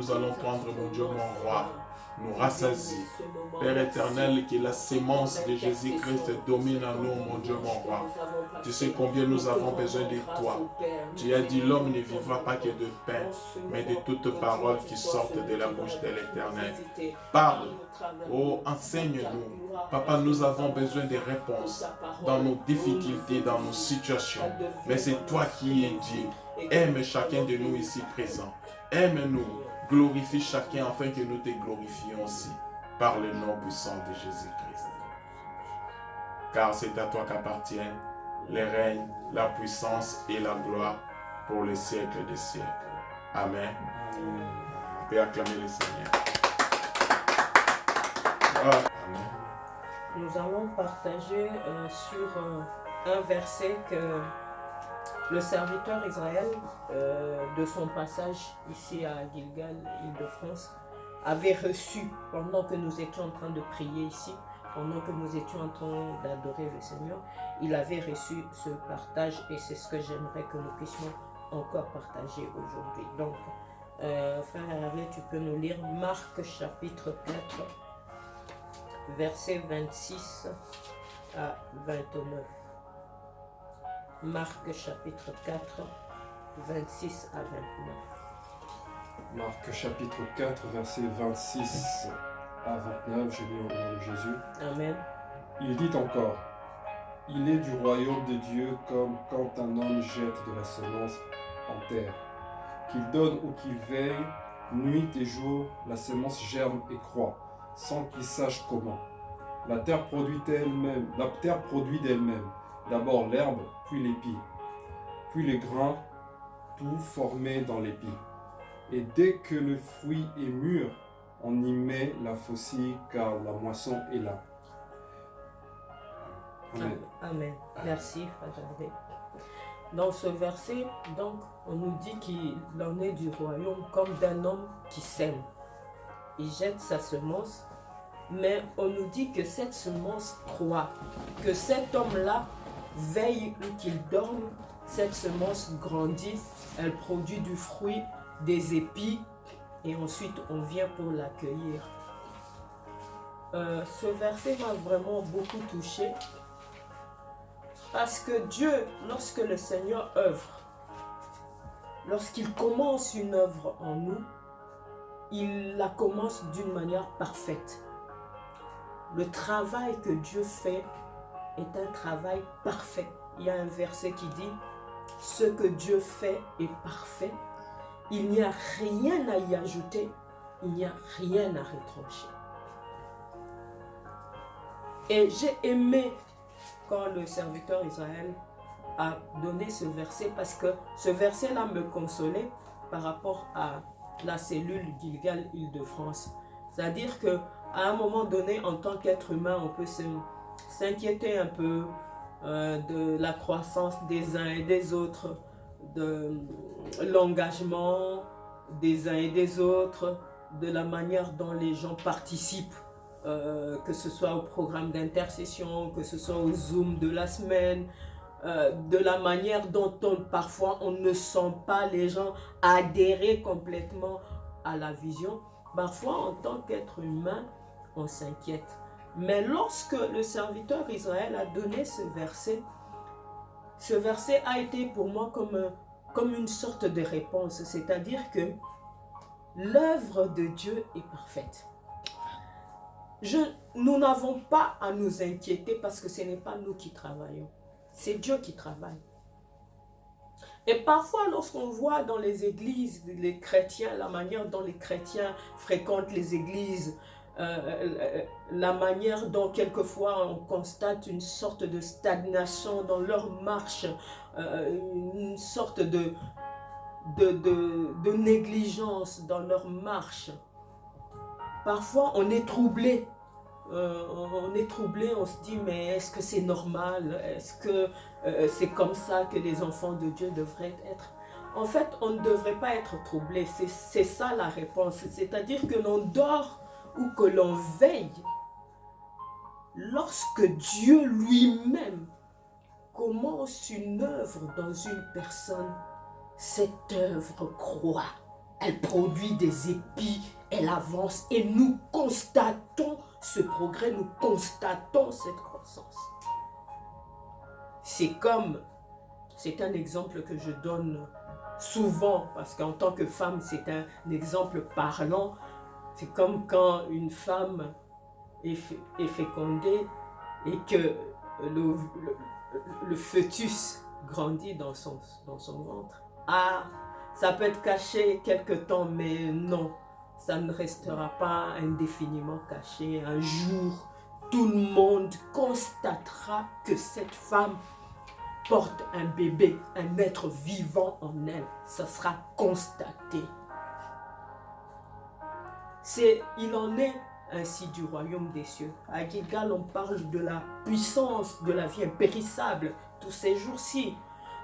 Nous allons prendre, mon Dieu, mon roi, nous rassasier. Père éternel, que la sémence de Jésus-Christ domine en nous, mon Dieu, mon roi. Tu sais combien nous avons besoin de toi. Tu as dit, l'homme ne vivra pas que de pain, mais de toutes paroles qui sortent de la bouche de l'Éternel. Parle, oh, enseigne-nous. Papa, nous avons besoin de réponses dans nos difficultés, dans nos situations. Mais c'est toi qui es Dieu. Aime chacun de nous ici présents. Aime-nous. Glorifie chacun afin que nous te glorifions aussi par le nom puissant de Jésus-Christ. Car c'est à toi qu'appartiennent le règne, la puissance et la gloire pour les siècles des siècles. Amen. On peut acclamer le Seigneur. Amen. Nous allons partager sur un verset que le serviteur Israël, de son passage ici à Gilgal, Île-de-France, avait reçu pendant que nous étions en train de prier ici, pendant que nous étions en train d'adorer le Seigneur. Il avait reçu ce partage et c'est ce que j'aimerais que nous puissions encore partager aujourd'hui. Donc, frère Hervé, tu peux nous lire Marc chapitre 4, versets 26 à 29. Marc chapitre 4, 26 à 29. Marc chapitre 4, versets 26 à 29, je lis au nom de Jésus. Amen. Il dit encore, il est du royaume de Dieu comme quand un homme jette de la semence en terre. Qu'il donne ou qu'il veille, nuit et jour, la semence germe et croît, sans qu'il sache comment. La terre produit d'elle-même, d'abord l'herbe, puis l'épi, puis les grains, tout formé dans l'épi. Et dès que le fruit est mûr, on y met la faucille, car la moisson est là. Amen. Amen. Merci, frère Hervé. Dans ce verset, donc, on nous dit qu'il en est du royaume comme d'un homme qui sème. Il jette sa semence, mais on nous dit que cette semence croît, que cet homme-là veille ou qu'il dorme, cette semence grandit, elle produit du fruit, des épis, et ensuite on vient pour l'accueillir. Ce verset m'a vraiment beaucoup touché, parce que Dieu, lorsque le Seigneur œuvre, lorsqu'il commence une œuvre en nous, il la commence d'une manière parfaite. Le travail que Dieu fait est un travail parfait. Il y a un verset qui dit « Ce que Dieu fait est parfait. Il n'y a rien à y ajouter, il n'y a rien à retrancher. » Et j'ai aimé quand le serviteur Israël a donné ce verset, parce que ce verset-là me consolait par rapport à la cellule Gilgal Île-de-France. C'est-à-dire qu'à un moment donné, en tant qu'être humain, on peut s'inquiéter un peu de la croissance des uns et des autres, de l'engagement des uns et des autres, de la manière dont les gens participent, que ce soit au programme d'intercession, que ce soit au Zoom de la semaine, de la manière dont parfois on ne sent pas les gens adhérer complètement à la vision. Parfois, en tant qu'être humain, on s'inquiète. Mais lorsque le serviteur Israël a donné ce verset a été pour moi comme une sorte de réponse. C'est-à-dire que l'œuvre de Dieu est parfaite. Nous n'avons pas à nous inquiéter parce que ce n'est pas nous qui travaillons. C'est Dieu qui travaille. Et parfois, lorsqu'on voit dans les églises, les chrétiens, la manière dont les chrétiens fréquentent les églises, la manière dont quelquefois on constate une sorte de stagnation dans leur marche, une sorte de négligence dans leur marche. Parfois, on est troublé. On se dit, mais est-ce que c'est normal? Est-ce que c'est comme ça que les enfants de Dieu devraient être? En fait, on ne devrait pas être troublé. C'est ça la réponse. C'est-à-dire que l'on dort ou que l'on veille lorsque Dieu lui-même commence une œuvre dans une personne. Cette œuvre croît, elle produit des épis, elle avance et nous constatons ce progrès, nous constatons cette croissance. C'est un exemple que je donne souvent, parce qu'en tant que femme, c'est un exemple parlant. C'est comme quand une femme est fécondée et que le fœtus grandit dans son ventre. Ah, ça peut être caché quelque temps, mais non, ça ne restera pas indéfiniment caché. Un jour, tout le monde constatera que cette femme porte un bébé, un être vivant en elle. Ça sera constaté. Il en est ainsi du royaume des cieux. À Gilgal, on parle de la puissance de la vie impérissable tous ces jours-ci.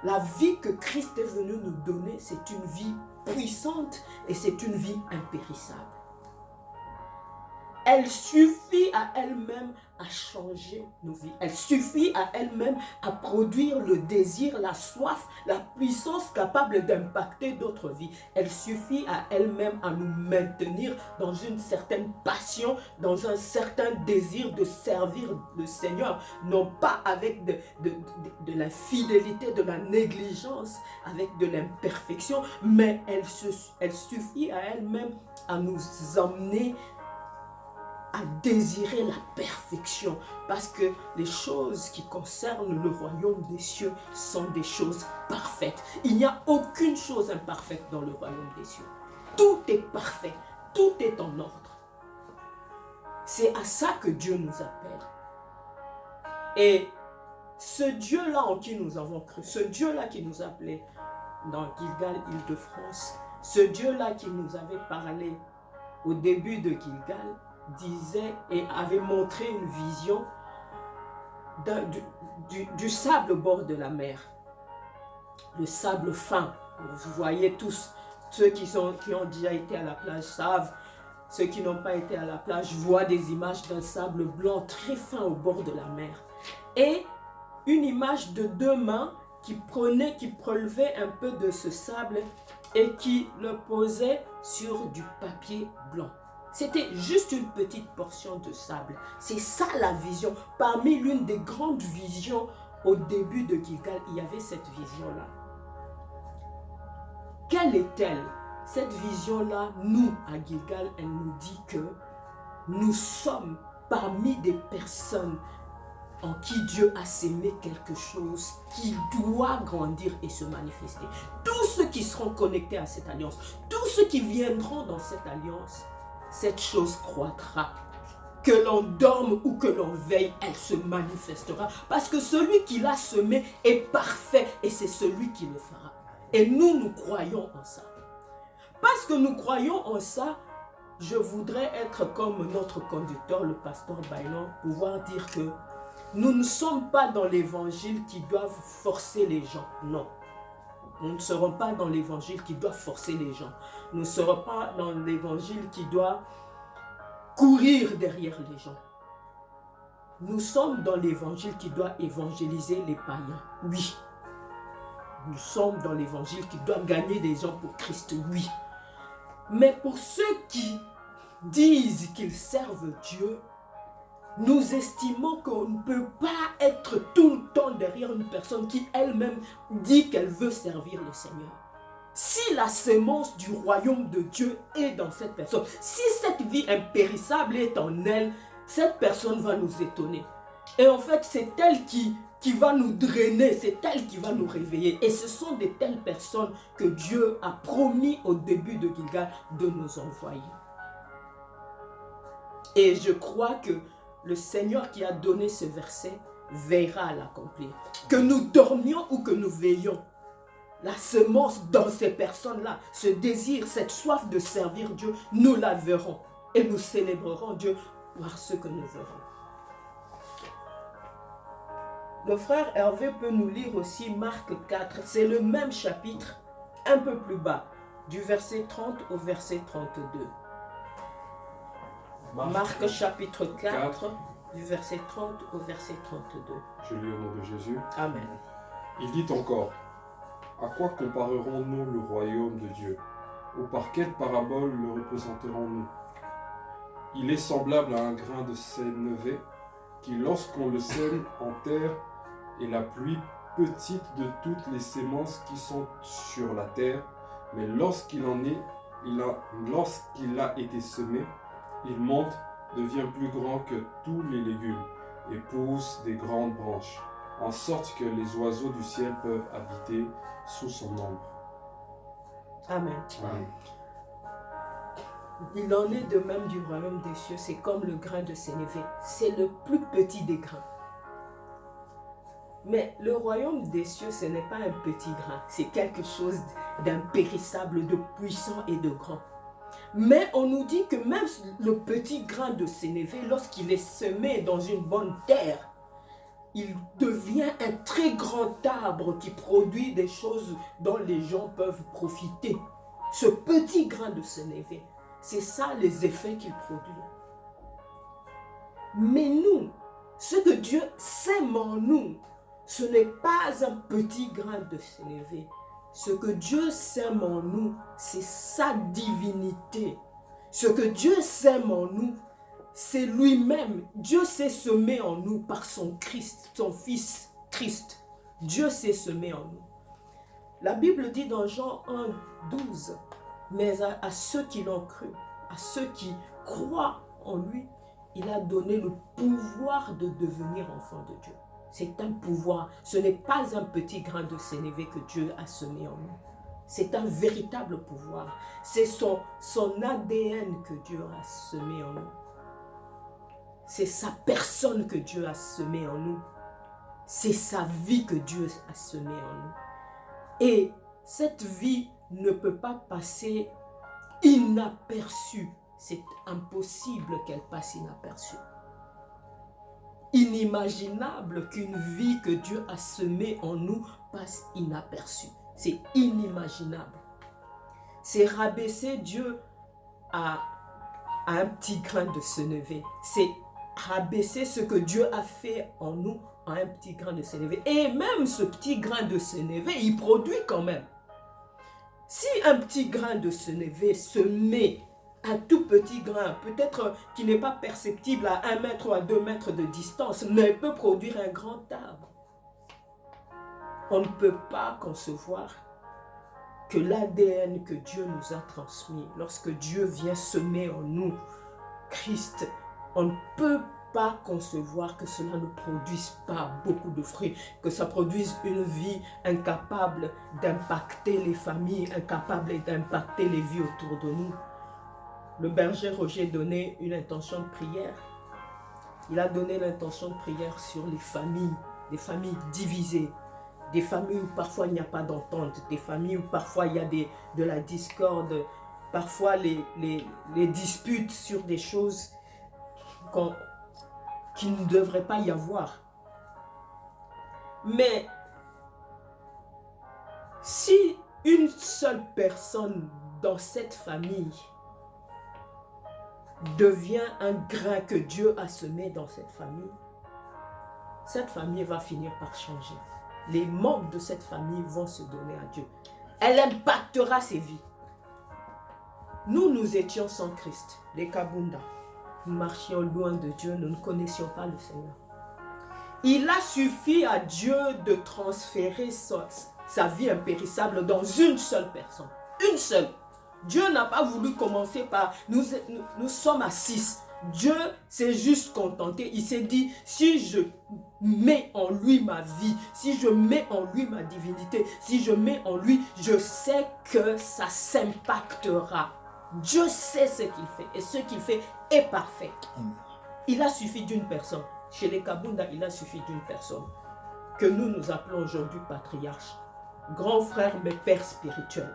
La vie que Christ est venu nous donner, c'est une vie puissante et c'est une vie impérissable. Elle suffit à elle-même à changer nos vies. Elle suffit à elle-même à produire le désir, la soif, la puissance capable d'impacter d'autres vies. Elle suffit à elle-même à nous maintenir dans une certaine passion, dans un certain désir de servir le Seigneur. Non pas avec de la fidélité, de la négligence, avec de l'imperfection, mais elle suffit à elle-même à nous emmener à désirer la perfection, parce que les choses qui concernent le royaume des cieux sont des choses parfaites. Il n'y a aucune chose imparfaite dans le royaume des cieux. Tout est parfait, tout est en ordre. C'est à ça que Dieu nous appelle. Et ce Dieu-là en qui nous avons cru, ce Dieu-là qui nous appelait dans Gilgal, Île-de-France, ce Dieu-là qui nous avait parlé au début de Gilgal, disait et avait montré une vision du sable au bord de la mer. Le sable fin. Vous voyez tous, ceux qui ont déjà été à la plage savent, ceux qui n'ont pas été à la plage voient des images d'un sable blanc très fin au bord de la mer. Et une image de deux mains qui prelevaient un peu de ce sable et qui le posaient sur du papier blanc. C'était juste une petite portion de sable. C'est ça la vision. Parmi l'une des grandes visions au début de Gilgal, il y avait cette vision-là. Quelle est-elle? Cette vision-là, nous, à Gilgal, elle nous dit que nous sommes parmi des personnes en qui Dieu a sémé quelque chose qui doit grandir et se manifester. Tous ceux qui seront connectés à cette alliance, tous ceux qui viendront dans cette alliance, cette chose croîtra. Que l'on dorme ou que l'on veille, elle se manifestera. Parce que celui qui l'a semé est parfait et c'est celui qui le fera. Et nous croyons en ça. Parce que nous croyons en ça, je voudrais être comme notre conducteur, le pasteur Bailan, pouvoir dire que nous ne sommes pas dans l'évangile qui doivent forcer les gens. Non. Nous ne serons pas dans l'évangile qui doit forcer les gens. Nous ne serons pas dans l'évangile qui doit courir derrière les gens. Nous sommes dans l'évangile qui doit évangéliser les païens. Oui. Nous sommes dans l'évangile qui doit gagner des gens pour Christ. Oui. Mais pour ceux qui disent qu'ils servent Dieu, nous estimons qu'on ne peut pas être tout le temps derrière une personne qui elle-même dit qu'elle veut servir le Seigneur. Si la semence du royaume de Dieu est dans cette personne, si cette vie impérissable est en elle, cette personne va nous étonner. Et en fait, c'est elle qui va nous drainer, c'est elle qui va nous réveiller. Et ce sont de telles personnes que Dieu a promis au début de Gilgal de nous envoyer. Et je crois que le Seigneur qui a donné ce verset veillera à l'accomplir. Que nous dormions ou que nous veillions, la semence dans ces personnes-là, ce désir, cette soif de servir Dieu, nous la verrons. Et nous célébrerons Dieu par ce que nous verrons. Le frère Hervé peut nous lire aussi Marc 4. C'est le même chapitre, un peu plus bas, du verset 30 au verset 32. Marc chapitre 4, du verset 30 au verset 32. Je lis au nom de Jésus. Amen. Il dit encore, à quoi comparerons-nous le royaume de Dieu? ou par quelle parabole le représenterons-nous? Il est semblable à un grain de sénévé qui, lorsqu'on le sème en terre, est la plus petite de toutes les semences qui sont sur la terre, mais lorsqu'il a été semé, il monte, devient plus grand que tous les légumes et pousse des grandes branches, en sorte que les oiseaux du ciel peuvent habiter sous son ombre. Amen. Amen. Il en est de même du royaume des cieux. C'est comme le grain de sénévé. C'est le plus petit des grains. Mais le royaume des cieux, ce n'est pas un petit grain. C'est quelque chose d'impérissable, de puissant et de grand. Mais on nous dit que même le petit grain de sénévé, lorsqu'il est semé dans une bonne terre, il devient un très grand arbre qui produit des choses dont les gens peuvent profiter. Ce petit grain de sénévé, c'est ça les effets qu'il produit. Mais nous, ce que Dieu sème en nous, ce n'est pas un petit grain de sénévé. Ce que Dieu sème en nous, c'est sa divinité. Ce que Dieu sème en nous, c'est lui-même. Dieu s'est semé en nous par son Christ, son Fils Christ. Dieu s'est semé en nous. La Bible dit dans Jean 1, 12, mais à ceux qui l'ont cru, à ceux qui croient en lui, il a donné le pouvoir de devenir enfant de Dieu. C'est un pouvoir. Ce n'est pas un petit grain de sénévé que Dieu a semé en nous. C'est un véritable pouvoir. C'est son ADN que Dieu a semé en nous. C'est sa personne que Dieu a semé en nous. C'est sa vie que Dieu a semé en nous. Et cette vie ne peut pas passer inaperçue. C'est impossible qu'elle passe inaperçue. Inimaginable qu'une vie que Dieu a semée en nous passe inaperçue. C'est inimaginable. C'est rabaisser Dieu à un petit grain de sénévé. C'est rabaisser ce que Dieu a fait en nous à un petit grain de sénévé. Et même ce petit grain de sénévé, il produit quand même. Si un petit grain de sénévé se met, un tout petit grain, peut-être qui n'est pas perceptible à 1 mètre ou à 2 mètres de distance, mais peut produire un grand arbre. On ne peut pas concevoir que l'ADN que Dieu nous a transmis, lorsque Dieu vient semer en nous Christ, on ne peut pas concevoir que cela ne produise pas beaucoup de fruits, que ça produise une vie incapable d'impacter les familles, incapable d'impacter les vies autour de nous. Le berger Roger donnait une intention de prière. Il a donné l'intention de prière sur les familles divisées, des familles où parfois il n'y a pas d'entente, des familles où parfois il y a de la discorde, parfois les disputes sur des choses qui ne devraient pas y avoir. Mais si une seule personne dans cette famille devient un grain que Dieu a semé dans cette famille va finir par changer. Les membres de cette famille vont se donner à Dieu. Elle impactera ses vies. Nous étions sans Christ, les Kabunda. Nous marchions loin de Dieu, nous ne connaissions pas le Seigneur. Il a suffi à Dieu de transférer sa vie impérissable dans une seule personne. Une seule. Dieu n'a pas voulu commencer par... Nous sommes à 6. Dieu s'est juste contenté. Il s'est dit, si je mets en lui ma vie, si je mets en lui ma divinité, si je mets en lui, je sais que ça s'impactera. Dieu sait ce qu'il fait et ce qu'il fait est parfait. Il a suffi d'une personne. Chez les Kabunda, il a suffi d'une personne que nous appelons aujourd'hui patriarche, grand frère mais père spirituel.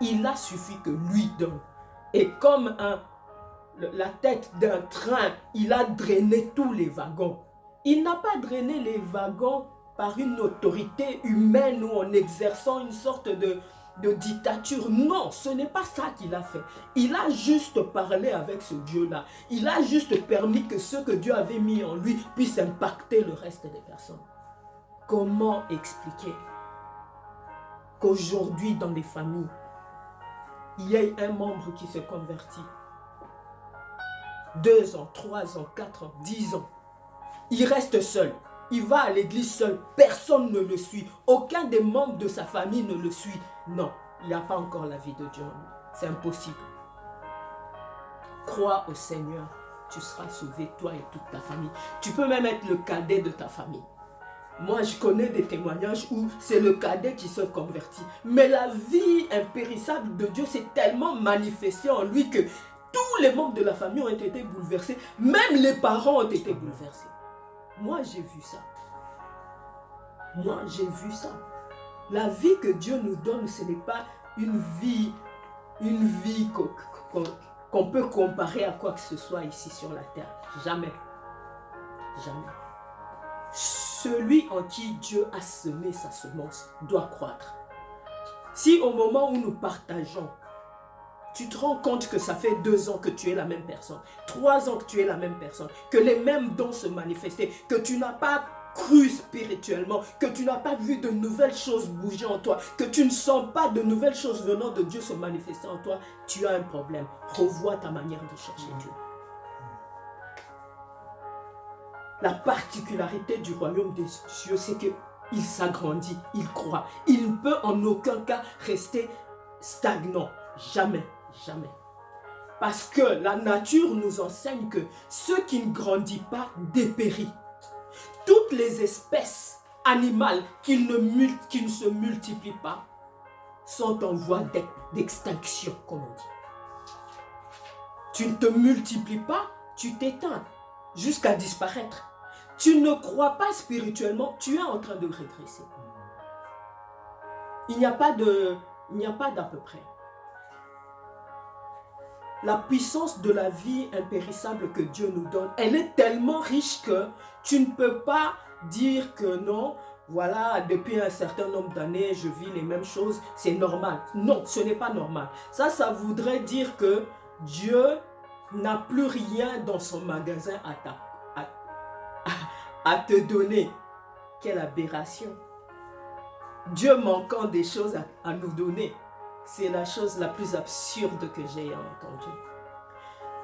Il a suffi que lui donne. Et comme la tête d'un train, il a drainé tous les wagons. Il n'a pas drainé les wagons par une autorité humaine ou en exerçant une sorte de dictature. Non, ce n'est pas ça qu'il a fait. Il a juste parlé avec ce Dieu-là. Il a juste permis que ce que Dieu avait mis en lui puisse impacter le reste des personnes. Comment expliquer qu'aujourd'hui dans les familles, il y ait un membre qui se convertit. 2 ans, 3 ans, 4 ans, 10 ans. Il reste seul. Il va à l'église seul. Personne ne le suit. Aucun des membres de sa famille ne le suit. Non, il n'y a pas encore la vie de Dieu en lui. C'est impossible. Crois au Seigneur. Tu seras sauvé, toi et toute ta famille. Tu peux même être le cadet de ta famille. Moi, je connais des témoignages où c'est le cadet qui se convertit. Mais la vie impérissable de Dieu s'est tellement manifestée en lui que tous les membres de la famille ont été bouleversés. Même les parents ont été bouleversés. Moi, j'ai vu ça. Moi, j'ai vu ça. La vie que Dieu nous donne, ce n'est pas une vie qu'on peut comparer à quoi que ce soit ici sur la terre. Jamais. Jamais. Celui en qui Dieu a semé sa semence doit croître. Si au moment où nous partageons, tu te rends compte que ça fait 2 ans que tu es la même personne, 3 ans que tu es la même personne, que les mêmes dons se manifestaient, que tu n'as pas cru spirituellement, que tu n'as pas vu de nouvelles choses bouger en toi, que tu ne sens pas de nouvelles choses venant de Dieu se manifester en toi, tu as un problème. Revois ta manière de chercher Dieu. La particularité du royaume des cieux, c'est qu'il s'agrandit, il croît. Il ne peut en aucun cas rester stagnant. Jamais, jamais. Parce que la nature nous enseigne que ce qui ne grandit pas dépérit. Toutes les espèces animales qui ne se multiplient pas sont en voie d'extinction, comme on dit. Tu ne te multiplies pas, tu t'éteins jusqu'à disparaître. Tu ne crois pas spirituellement, tu es en train de régresser. Il n'y a pas d'à peu près. La puissance de la vie impérissable que Dieu nous donne, elle est tellement riche que tu ne peux pas dire que non, voilà, depuis un certain nombre d'années, je vis les mêmes choses, c'est normal. Non, ce n'est pas normal. Ça voudrait dire que Dieu n'a plus rien dans son magasin à te donner. Quelle aberration. Dieu manquant des choses à nous donner. C'est la chose la plus absurde que j'ai entendue.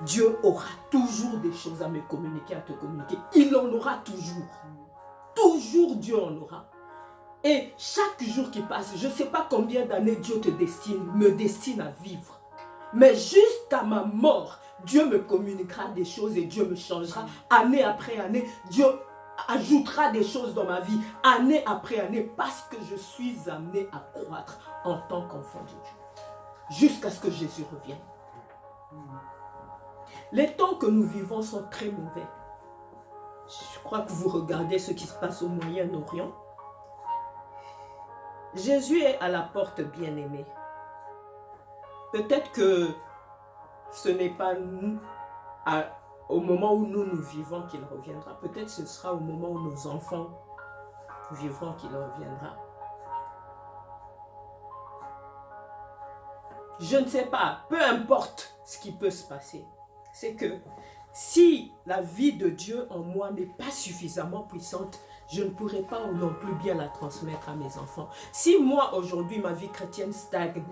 Dieu aura toujours des choses à me communiquer, à te communiquer. Il en aura toujours. Toujours Dieu en aura. Et chaque jour qui passe, je ne sais pas combien d'années Dieu me destine à vivre. Mais jusqu'à ma mort, Dieu me communiquera des choses et Dieu me changera année après année. Dieu ajoutera des choses dans ma vie année après année parce que je suis amené à croître en tant qu'enfant de Dieu jusqu'à ce que Jésus revienne. Les temps que nous vivons sont très mauvais. Je crois que vous regardez ce qui se passe au Moyen-Orient. Jésus est à la porte, bien-aimé. Peut-être que ce n'est pas au moment où nous vivons qu'il reviendra. Peut-être ce sera au moment où nos enfants vivront qu'il reviendra. Je ne sais pas, peu importe ce qui peut se passer. C'est que si la vie de Dieu en moi n'est pas suffisamment puissante, je ne pourrai pas non plus bien la transmettre à mes enfants. Si moi, aujourd'hui, ma vie chrétienne stagne,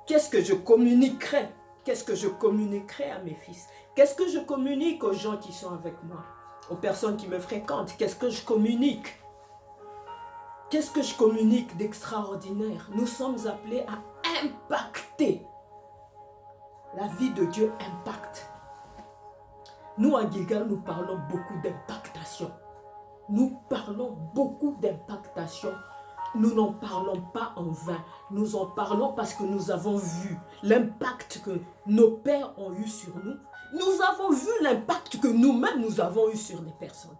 qu'est-ce que je communiquerai? Qu'est-ce que je communiquerai à mes fils? Qu'est-ce que je communique aux gens qui sont avec moi? Aux personnes qui me fréquentent? Qu'est-ce que je communique? Qu'est-ce que je communique d'extraordinaire? Nous sommes appelés à impacter. La vie de Dieu impacte. Nous, à Gilgal, nous parlons beaucoup d'impactation. Nous parlons beaucoup d'impactation. Nous n'en parlons pas en vain. Nous en parlons parce que nous avons vu l'impact que nos pères ont eu sur nous. Nous avons vu l'impact que nous-mêmes nous avons eu sur les personnes.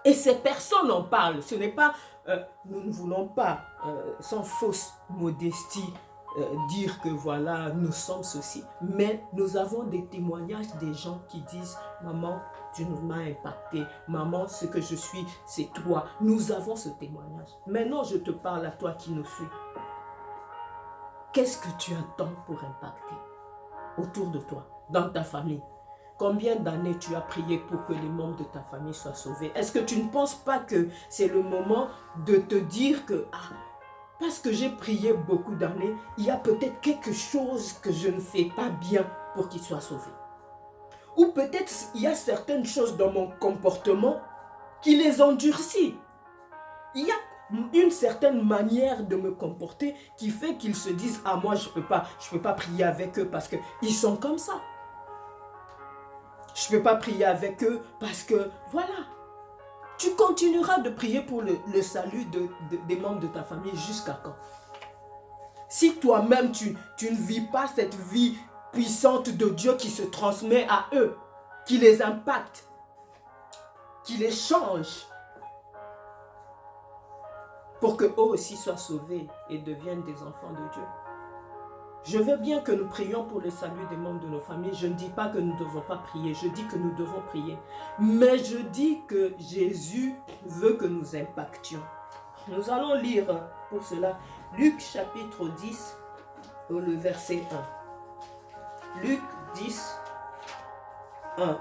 Et ces personnes en parlent. Ce n'est pas, nous ne voulons pas, sans fausse modestie, dire que voilà, nous sommes ceci. Mais nous avons des témoignages des gens qui disent, maman, tu m'as impacté. Maman, ce que je suis, c'est toi. Nous avons ce témoignage. Maintenant, je te parle à toi qui nous suis. Qu'est-ce que tu attends pour impacter autour de toi, dans ta famille? Combien d'années tu as prié pour que les membres de ta famille soient sauvés? Est-ce que tu ne penses pas que c'est le moment de te dire que parce que j'ai prié beaucoup d'années, il y a peut-être quelque chose que je ne fais pas bien pour qu'il soit sauvé. Ou peut-être il y a certaines choses dans mon comportement qui les endurcit. Il y a une certaine manière de me comporter qui fait qu'ils se disent « Ah, moi, je peux pas prier avec eux parce qu'ils sont comme ça. Je ne peux pas prier avec eux parce que, voilà. » Tu continueras de prier pour le salut des membres de ta famille jusqu'à quand? Si toi-même, tu ne vis pas cette vie puissante de Dieu qui se transmet à eux, qui les impacte, qui les change, pour qu'eux aussi soient sauvés et deviennent des enfants de Dieu. Je veux bien que nous prions pour le salut des membres de nos familles. Je ne dis pas que nous ne devons pas prier, je dis que nous devons prier. Mais je dis que Jésus veut que nous impactions. Nous allons lire pour cela Luc chapitre 10, le verset 1. Luc 10, 1.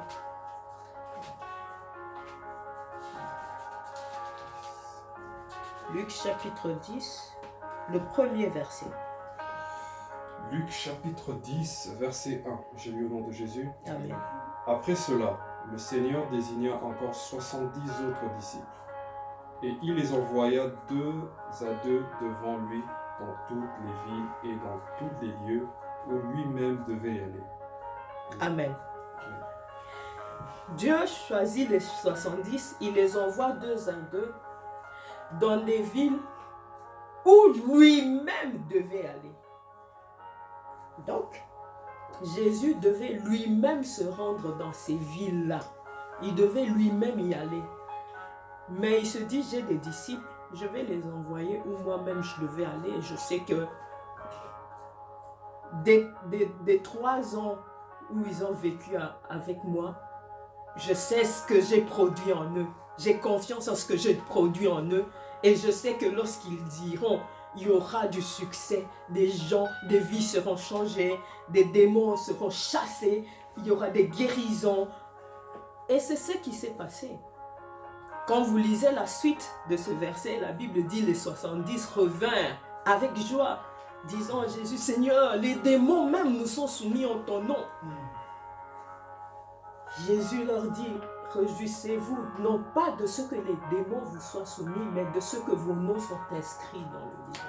Luc chapitre 10, le premier verset. Luc chapitre 10, verset 1. J'ai lu au nom de Jésus. Amen. Après cela, le Seigneur désigna encore 70 autres disciples. Et il les envoya 2 à 2 devant lui dans toutes les villes et dans tous les lieux où lui-même devait y aller. Amen. Dieu choisit les 70, il les envoie 2 à 2 dans les villes où lui-même devait aller. Donc, Jésus devait lui-même se rendre dans ces villes-là. Il devait lui-même y aller. Mais il se dit, j'ai des disciples, je vais les envoyer où moi-même je devais aller. Et je sais que des 3 ans où ils ont vécu avec moi, je sais ce que j'ai produit en eux. J'ai confiance en ce que j'ai produit en eux. Et je sais que lorsqu'ils diront, il y aura du succès, des gens, des vies seront changées, des démons seront chassés, il y aura des guérisons. Et c'est ce qui s'est passé. Quand vous lisez la suite de ce verset, la Bible dit les 70 revinrent avec joie, disant à Jésus, Seigneur, les démons même nous sont soumis en ton nom. Jésus leur dit, réjouissez-vous, non pas de ce que les démons vous soient soumis, mais de ce que vos noms sont inscrits dans le livre.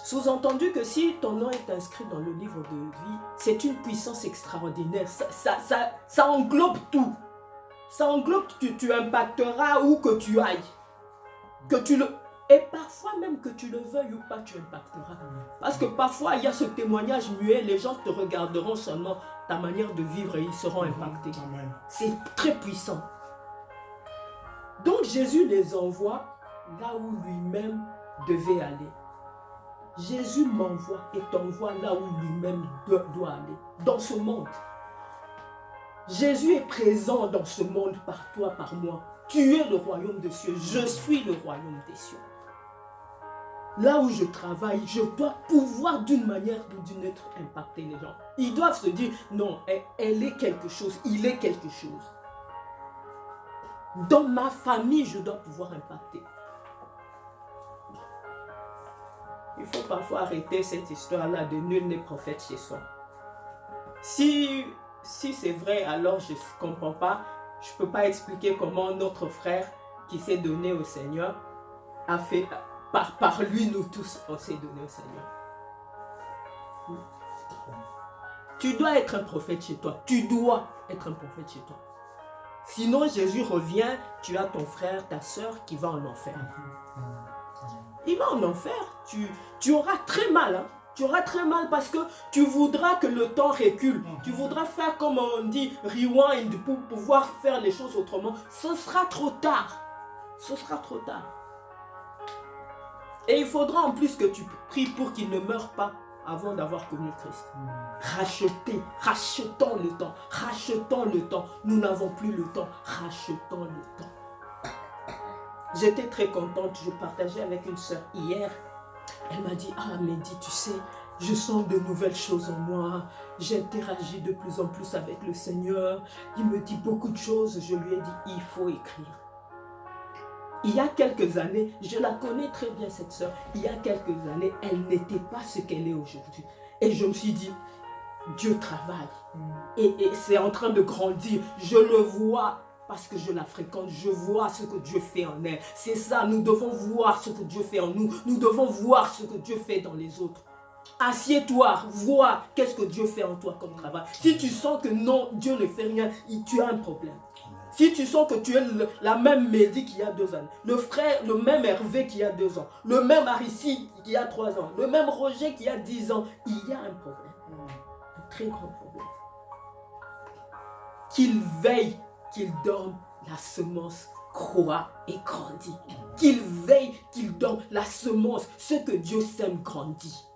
Sous-entendu que si ton nom est inscrit dans le livre de vie, c'est une puissance extraordinaire. Ça englobe tout. Ça englobe, tu impacteras où que tu ailles. Et parfois même que tu le veuilles ou pas, tu impacteras. Parce que parfois, il y a ce témoignage muet, les gens te regarderont seulement ta manière de vivre et ils seront impactés. C'est très puissant. Donc Jésus les envoie là où lui-même devait aller. Jésus m'envoie et t'envoie là où lui-même doit aller, dans ce monde. Jésus est présent dans ce monde par toi, par moi. Tu es le royaume des cieux, je suis le royaume des cieux. Là où je travaille, je dois pouvoir d'une manière ou d'une autre impacter les gens. Ils doivent se dire, non, elle est quelque chose, il est quelque chose. Dans ma famille, je dois pouvoir impacter. Il faut parfois arrêter cette histoire-là de nul n'est prophète chez soi. Si c'est vrai, alors je ne comprends pas. Je ne peux pas expliquer comment notre frère qui s'est donné au Seigneur a fait, par lui, nous tous, on s'est donné au Seigneur. Tu dois être un prophète chez toi. Tu dois être un prophète chez toi. Sinon, Jésus revient, tu as ton frère, ta soeur qui va en enfer. Il va en enfer. Tu auras très mal. Hein? Tu auras très mal parce que tu voudras que le temps recule. Tu voudras faire comme on dit, rewind, pour pouvoir faire les choses autrement. Ce sera trop tard. Ce sera trop tard. Et il faudra en plus que tu pries pour qu'il ne meure pas avant d'avoir connu Christ. Rachetons le temps. Nous n'avons plus le temps. Rachetons le temps. J'étais très contente. Je partageais avec une soeur hier. Elle m'a dit, ah Mehdi, tu sais, je sens de nouvelles choses en moi. J'interagis de plus en plus avec le Seigneur. Il me dit beaucoup de choses. Je lui ai dit, il faut écrire. Il y a quelques années, je la connais très bien cette sœur, il y a quelques années, elle n'était pas ce qu'elle est aujourd'hui. Et je me suis dit, Dieu travaille. Et c'est en train de grandir. Je le vois parce que je la fréquente. Je vois ce que Dieu fait en elle. C'est ça, nous devons voir ce que Dieu fait en nous. Nous devons voir ce que Dieu fait dans les autres. Assieds-toi, vois qu'est-ce que Dieu fait en toi comme travail. Si tu sens que non, Dieu ne fait rien, tu as un problème. Si tu sens que tu es la même Mehdi qu'il y a 2 ans, le même Hervé qu'il y a 2 ans, le même Arissi qu'il y a 3 ans, le même Roger qu'il y a 10 ans, il y a un problème. Un très grand problème. Qu'il veille, qu'il dorme, la semence croît et grandit. Qu'il veille, qu'il dorme, la semence, ce que Dieu sème grandit.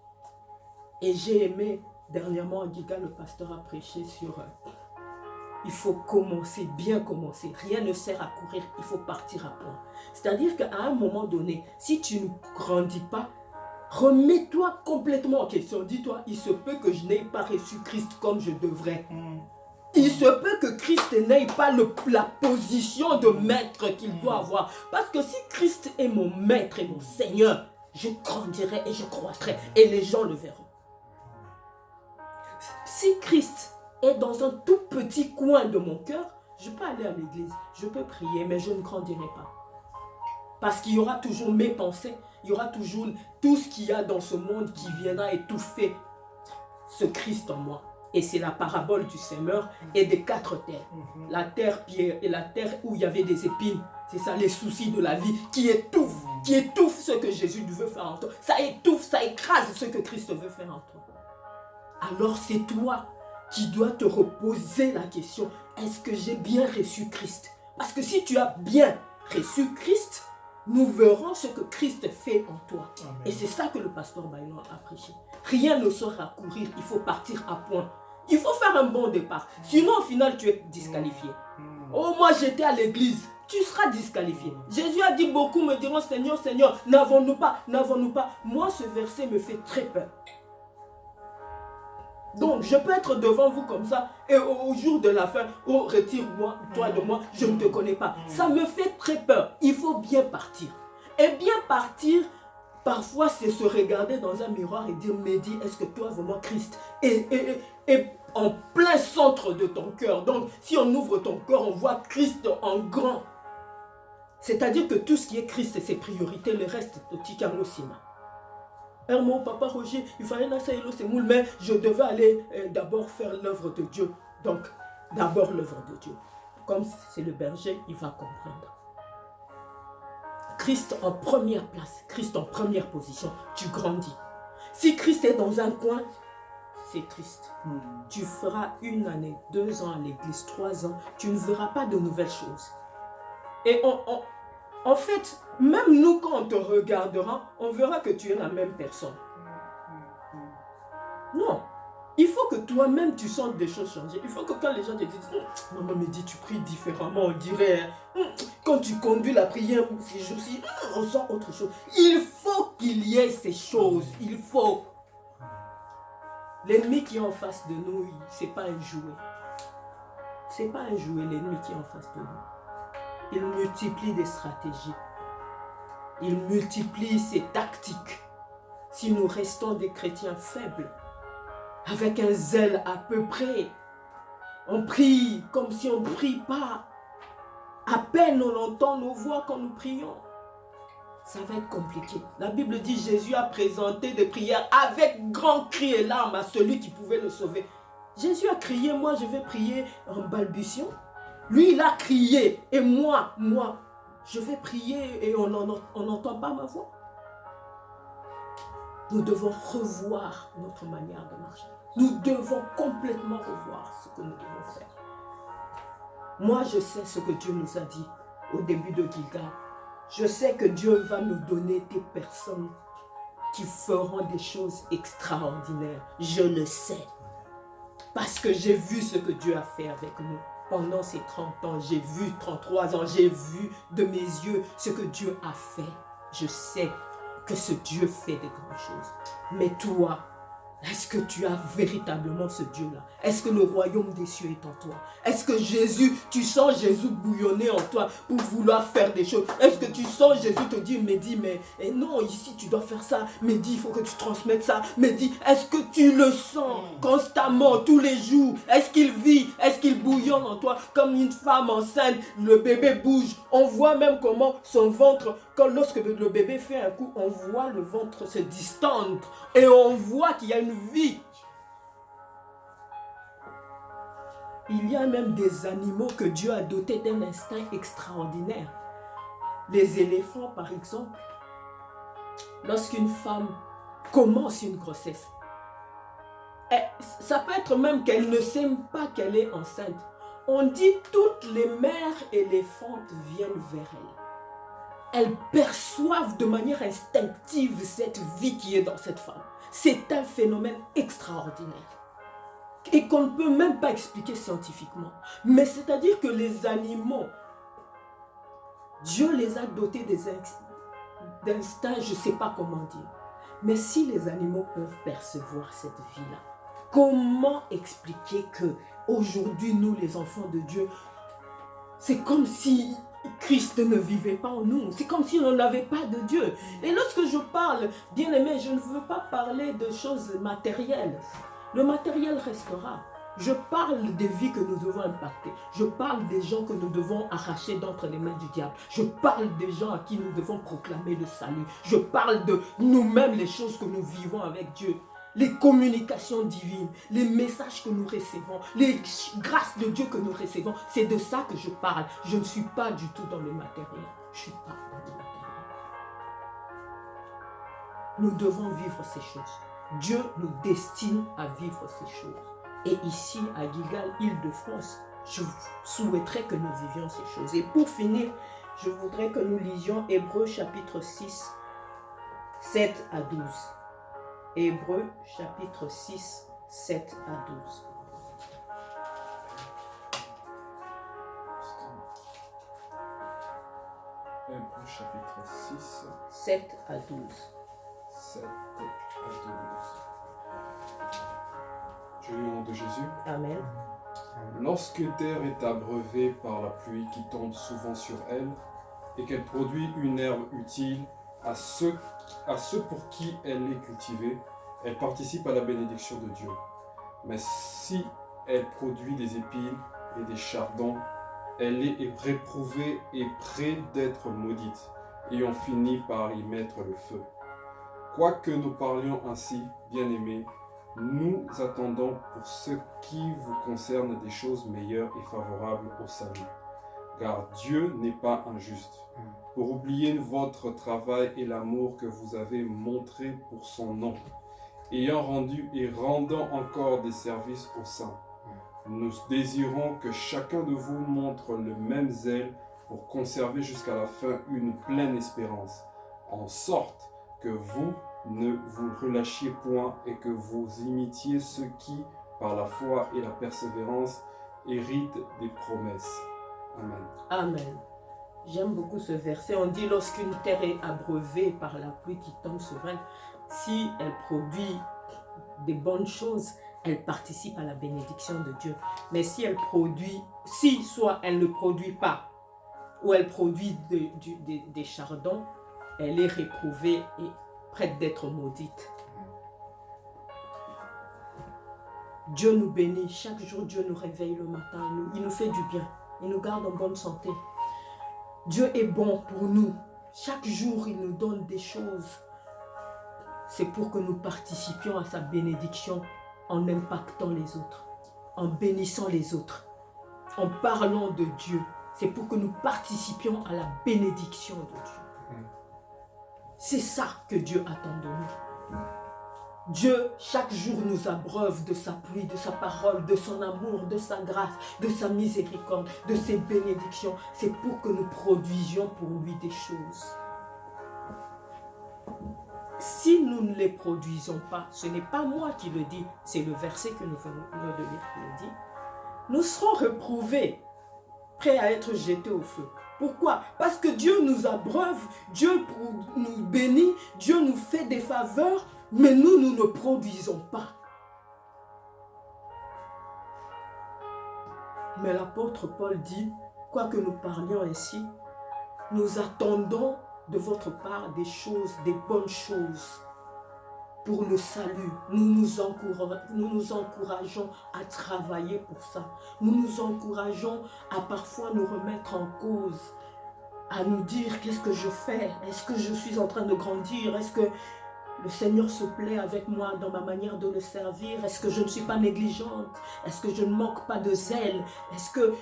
Et j'ai aimé, dernièrement, Giga, le pasteur a prêché sur... il faut commencer, bien commencer. Rien ne sert à courir, il faut partir à point. C'est-à-dire qu'à un moment donné, si tu ne grandis pas, remets-toi complètement en question. Dis-toi, il se peut que je n'ai pas reçu Christ comme je devrais. Il se peut que Christ n'ait pas la position de maître qu'il doit avoir. Parce que si Christ est mon maître et mon Seigneur, je grandirai et je croîtrai et les gens le verront. Si Christ est dans un tout petit coin de mon cœur, je peux aller à l'église, je peux prier, mais je ne grandirai pas. Parce qu'il y aura toujours mes pensées, il y aura toujours tout ce qu'il y a dans ce monde qui viendra étouffer ce Christ en moi. Et c'est la parabole du semeur et des 4 terres. La terre pierre et la terre où il y avait des épines. C'est ça, les soucis de la vie qui étouffent ce que Jésus veut faire en toi. Ça étouffe, ça écrase ce que Christ veut faire en toi. Alors c'est toi qui dois te reposer la question, est-ce que j'ai bien reçu Christ? Parce que si tu as bien reçu Christ, nous verrons ce que Christ fait en toi. Amen. Et c'est ça que le pasteur Bayon a prêché. Rien ne sera à courir, il faut partir à point. Il faut faire un bon départ. Sinon, au final, tu es disqualifié. Oh, moi, j'étais à l'église. Tu seras disqualifié. Jésus a dit, beaucoup me diront, Seigneur, Seigneur, n'avons-nous pas? Moi, ce verset me fait très peur. Donc, je peux être devant vous comme ça, et au jour de la fin, oh, retire-moi, toi de moi, je ne te connais pas. Ça me fait très peur. Il faut bien partir. Et bien partir, parfois, c'est se regarder dans un miroir et dire, Mehdi, est-ce que toi, vraiment, Christ est en plein centre de ton cœur? Donc, si on ouvre ton cœur, on voit Christ en grand. C'est-à-dire que tout ce qui est Christ, c'est ses priorités, le reste, c'est petit Kamosima. Mon papa Roger, il fallait mais je devais aller d'abord faire l'œuvre de Dieu. Donc, d'abord l'œuvre de Dieu. Comme c'est le berger, il va comprendre. Christ en première place, Christ en première position, tu grandis. Si Christ est dans un coin, c'est triste. Tu feras 1 année, 2 ans à l'église, 3 ans, tu ne verras pas de nouvelles choses. Et en fait, même nous, quand on te regardera, on verra que tu es la même personne. Non. Il faut que toi-même, tu sentes des choses changer. Il faut que quand les gens te disent, maman me dit, tu pries différemment, on dirait, quand tu conduis la prière, ces jours-ci, on sent autre chose. Il faut qu'il y ait ces choses. Il faut. L'ennemi qui est en face de nous, c'est pas un jouet. C'est pas un jouet, l'ennemi qui est en face de nous. Il multiplie des stratégies. Il multiplie ses tactiques. Si nous restons des chrétiens faibles, avec un zèle à peu près, on prie comme si on ne prie pas. À peine on entend nos voix quand nous prions. Ça va être compliqué. La Bible dit Jésus a présenté des prières avec grand cri et larmes à celui qui pouvait le sauver. Jésus a crié, moi je vais prier en balbutiant. Lui, il a crié. Et moi, je vais prier et on n'entend pas ma voix. Nous devons revoir notre manière de marcher. Nous devons complètement revoir ce que nous devons faire. Moi, je sais ce que Dieu nous a dit au début de Gilgal. Je sais que Dieu va nous donner des personnes qui feront des choses extraordinaires. Je le sais. Parce que j'ai vu ce que Dieu a fait avec nous. Pendant ces 30 ans, j'ai vu 33 ans, j'ai vu de mes yeux ce que Dieu a fait. Je sais que ce Dieu fait de grandes choses. Mais toi, Est-ce que tu as véritablement ce Dieu-là? Est-ce que le royaume des cieux est en toi? Est-ce que Jésus, tu sens Jésus bouillonner en toi pour vouloir faire des choses? Est-ce que tu sens Jésus te dire, mais dis, mais non, ici tu dois faire ça, mais dis, il faut que tu transmettes ça, mais dis, est-ce que tu le sens constamment, tous les jours? Est-ce qu'il vit? Est-ce qu'il bouillonne en toi comme une femme enceinte? Le bébé bouge, on voit même comment son ventre, lorsque le bébé fait un coup, on voit le ventre se distendre et on voit qu'il y a une vie. Il y a même des animaux que Dieu a dotés d'un instinct extraordinaire. Les éléphants, par exemple, lorsqu'une femme commence une grossesse, ça peut être même qu'elle ne sait pas qu'elle est enceinte. On dit toutes les mères éléphantes viennent vers elle. Elles perçoivent de manière instinctive cette vie qui est dans cette femme. C'est un phénomène extraordinaire et qu'on ne peut même pas expliquer scientifiquement. Mais c'est-à-dire que les animaux, Dieu les a dotés d'instincts, je ne sais pas comment dire. Mais si les animaux peuvent percevoir cette vie-là, comment expliquer que aujourd'hui, nous, les enfants de Dieu, c'est comme si Christ ne vivait pas en nous. C'est comme si on n'avait pas de Dieu. Et lorsque je parle, bien aimé, je ne veux pas parler de choses matérielles. Le matériel restera. Je parle des vies que nous devons impacter. Je parle des gens que nous devons arracher d'entre les mains du diable. Je parle des gens à qui nous devons proclamer le salut. Je parle de nous-mêmes, les choses que nous vivons avec Dieu. Les communications divines, les messages que nous recevons, les grâces de Dieu que nous recevons. C'est de ça que je parle. Je ne suis pas du tout dans le matériel. Je ne suis pas dans le matériel. Nous devons vivre ces choses. Dieu nous destine à vivre ces choses. Et ici, à Gilgal, Île-de-France, je souhaiterais que nous vivions ces choses. Et pour finir, je voudrais que nous lisions Hébreux chapitre 6, 7 à 12. Hébreux chapitre 6, 7 à 12. Hébreux chapitre 6, 7 à 12. 7 à 12. Je lis au nom de Jésus. Amen. Lorsqu'une terre est abreuvée par la pluie qui tombe souvent sur elle, et qu'elle produit une herbe utile à ceux pour qui elle est cultivée, elle participe à la bénédiction de Dieu. Mais si elle produit des épines et des chardons, elle est réprouvée et près d'être maudite, ayant fini par y mettre le feu. Quoique nous parlions ainsi, bien-aimés, nous attendons pour ce qui vous concerne des choses meilleures et favorables au salut. Car Dieu n'est pas injuste, pour oublier votre travail et l'amour que vous avez montré pour son nom, ayant rendu et rendant encore des services aux saints. Nous désirons que chacun de vous montre le même zèle pour conserver jusqu'à la fin une pleine espérance, en sorte que vous ne vous relâchiez point et que vous imitiez ceux qui, par la foi et la persévérance, héritent des promesses. Amen. Amen. J'aime beaucoup ce verset. On dit lorsqu'une terre est abreuvée par la pluie qui tombe sur elle, si elle produit des bonnes choses, elle participe à la bénédiction de Dieu. Mais si elle produit, soit elle ne produit pas, ou elle produit des chardons, elle est réprouvée et prête d'être maudite. Dieu nous bénit. Chaque jour, Dieu nous réveille le matin. Il nous fait du bien. Il nous garde en bonne santé. Dieu est bon pour nous. Chaque jour, il nous donne des choses. C'est pour que nous participions à sa bénédiction en impactant les autres, en bénissant les autres, en parlant de Dieu. C'est pour que nous participions à la bénédiction de Dieu. C'est ça que Dieu attend de nous. Dieu, chaque jour, nous abreuve de sa pluie, de sa parole, de son amour, de sa grâce, de sa miséricorde, de ses bénédictions. C'est pour que nous produisions pour lui des choses. Si nous ne les produisons pas, ce n'est pas moi qui le dis, c'est le verset que nous venons de lire qui le dit. Nous serons reprouvés, prêts à être jetés au feu. Pourquoi? Parce que Dieu nous abreuve, Dieu nous bénit, Dieu nous fait des faveurs Mais nous ne produisons pas. Mais l'apôtre Paul dit, quoique nous parlions ainsi, nous attendons de votre part des choses, des bonnes choses pour le salut. Nous nous encourageons à travailler pour ça. Nous nous encourageons à parfois nous remettre en cause, à nous dire qu'est-ce que je fais? Est-ce que je suis en train de grandir? Est-ce que le Seigneur se plaît avec moi dans ma manière de le servir? Est-ce que je ne suis pas négligente? Est-ce que je ne manque pas de zèle? Est-ce que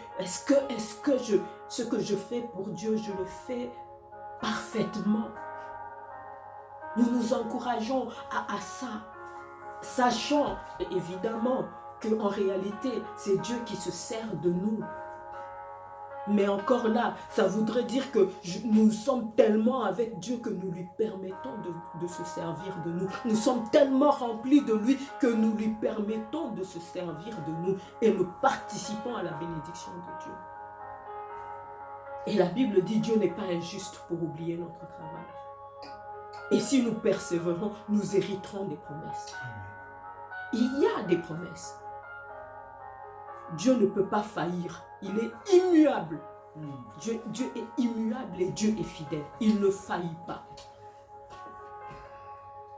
ce que je fais pour Dieu, je le fais parfaitement? Nous nous encourageons à ça, sachant évidemment qu'en réalité, c'est Dieu qui se sert de nous. Mais encore là, ça voudrait dire que nous sommes tellement avec Dieu que nous lui permettons de se servir de nous. Nous sommes tellement remplis de lui que nous lui permettons de se servir de nous et nous participons à la bénédiction de Dieu. Et la Bible dit, Dieu n'est pas injuste pour oublier notre travail. Et si nous persévérons, nous hériterons des promesses. Il y a des promesses. Dieu ne peut pas faillir. Il est immuable. Dieu est immuable et Dieu est fidèle. Il ne faillit pas.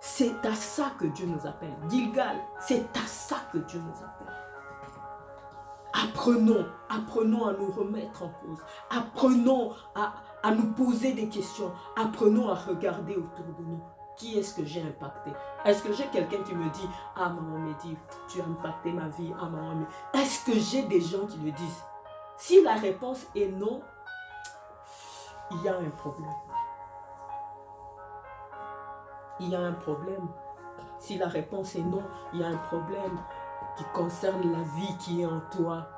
C'est à ça que Dieu nous appelle. Gilgal, c'est à ça que Dieu nous appelle. Apprenons à nous remettre en cause. Apprenons à nous poser des questions. Apprenons à regarder autour de nous. Qui est-ce que j'ai impacté? Est-ce que j'ai quelqu'un qui me dit, ah maman Mehdi, tu as impacté ma vie, ah maman Mehdi. Est-ce que j'ai des gens qui le disent? Si la réponse est non, il y a un problème. Il y a un problème. Si la réponse est non, il y a un problème qui concerne la vie qui est en toi,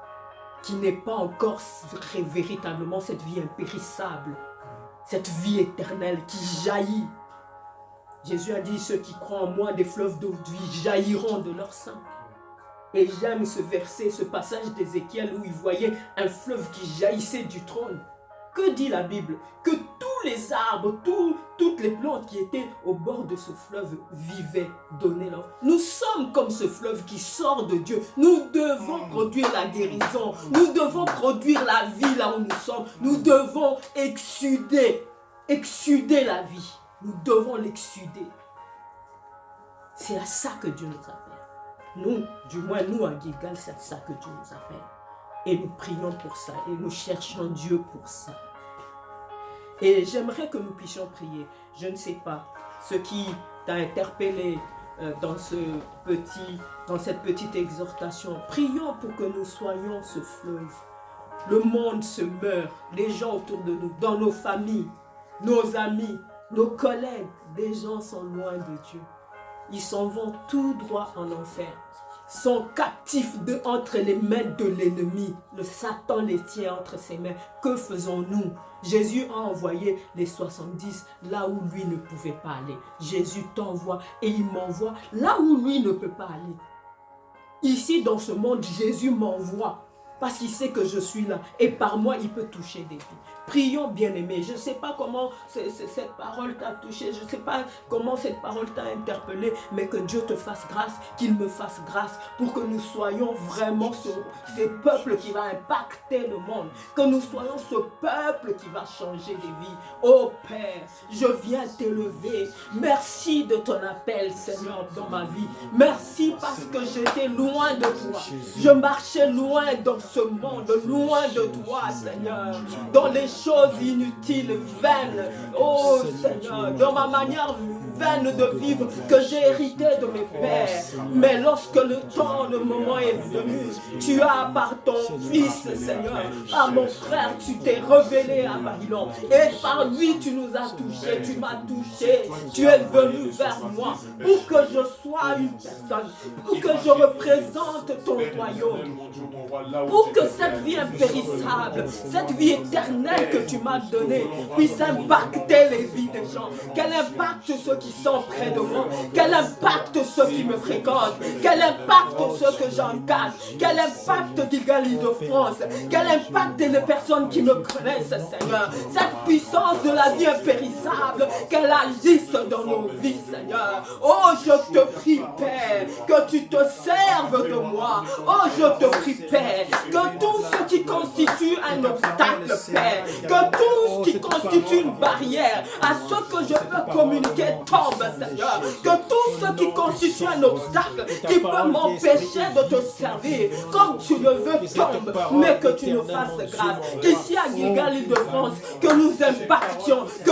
qui n'est pas encore véritablement cette vie impérissable, cette vie éternelle qui jaillit. Jésus a dit, ceux qui croient en moi, des fleuves d'eau de vie jailliront de leur sein. Et j'aime ce verset, ce passage d'Ézéchiel où il voyait un fleuve qui jaillissait du trône. Que dit la Bible? Que tous les arbres, toutes les plantes qui étaient au bord de ce fleuve vivaient, donnaient leur... Nous sommes comme ce fleuve qui sort de Dieu. Nous devons produire la guérison. Nous devons produire la vie là où nous sommes. Nous devons exsuder la vie. Nous devons l'exsuder. C'est à ça que Dieu nous appelle. Nous, du moins nous à Gilgal, c'est à ça que Dieu nous appelle. Et nous prions pour ça. Et nous cherchons Dieu pour ça. Et j'aimerais que nous puissions prier. Je ne sais pas ce qui t'a interpellé dans cette petite exhortation. Prions pour que nous soyons ce fleuve. Le monde se meurt. Les gens autour de nous, dans nos familles, nos amis, nos collègues, des gens sont loin de Dieu. Ils s'en vont tout droit en enfer. Sont captifs entre les mains de l'ennemi. Le Satan les tient entre ses mains. Que faisons-nous? Jésus a envoyé les 70 là où lui ne pouvait pas aller. Jésus t'envoie et il m'envoie là où lui ne peut pas aller. Ici dans ce monde, Jésus m'envoie parce qu'il sait que je suis là et par moi il peut toucher des vies. Prions, bien-aimés. Je ne sais pas comment cette parole t'a touché. Je ne sais pas comment cette parole t'a interpellé. Mais que Dieu te fasse grâce, qu'il me fasse grâce pour que nous soyons vraiment ces peuples qui va impacter le monde. Que nous soyons ce peuple qui va changer des vies. Oh Père, je viens t'élever. Merci de ton appel, Seigneur, dans ma vie. Merci parce que j'étais loin de toi. Je marchais loin dans ce monde, loin de toi, Seigneur. Dans les choses inutiles, vaines, oh Seigneur, dans ma manière vaine de vivre que j'ai hérité de mes pères. Mais lorsque le temps, le moment est venu, tu as par ton fils, Seigneur, par mon frère, tu t'es révélé à Babylone. Et par lui, tu nous as touchés, tu m'as touché, tu es venu vers moi pour que je sois une personne, pour que je représente ton royaume, pour que cette vie impérissable, cette vie éternelle que tu m'as donnée puisse impacter les vies des gens, qu'elle impacte ceux qui qui sont près de moi, qu'elle impacte ceux qui me fréquentent, qu'elle impacte ceux que j'encadre, qu'elle impacte Kigali de France, qu'elle impacte les personnes qui me connaissent, Seigneur. Cette puissance de la vie impérissable, qu'elle agisse dans nos vies, Seigneur. Oh, je te prie, Père, que tu te serves de moi. Oh, je te prie, Père, que tout ce qui constitue un obstacle, Père, que tout ce qui constitue une barrière à ce que je peux communiquer tombe, Seigneur. Que tout ce qui constitue un obstacle qui peut m'empêcher de te servir comme tu le veux tombe, mais que tu nous fasses grâce. Qu'ici à Gilgal, Île-de-France, que nous impactions, que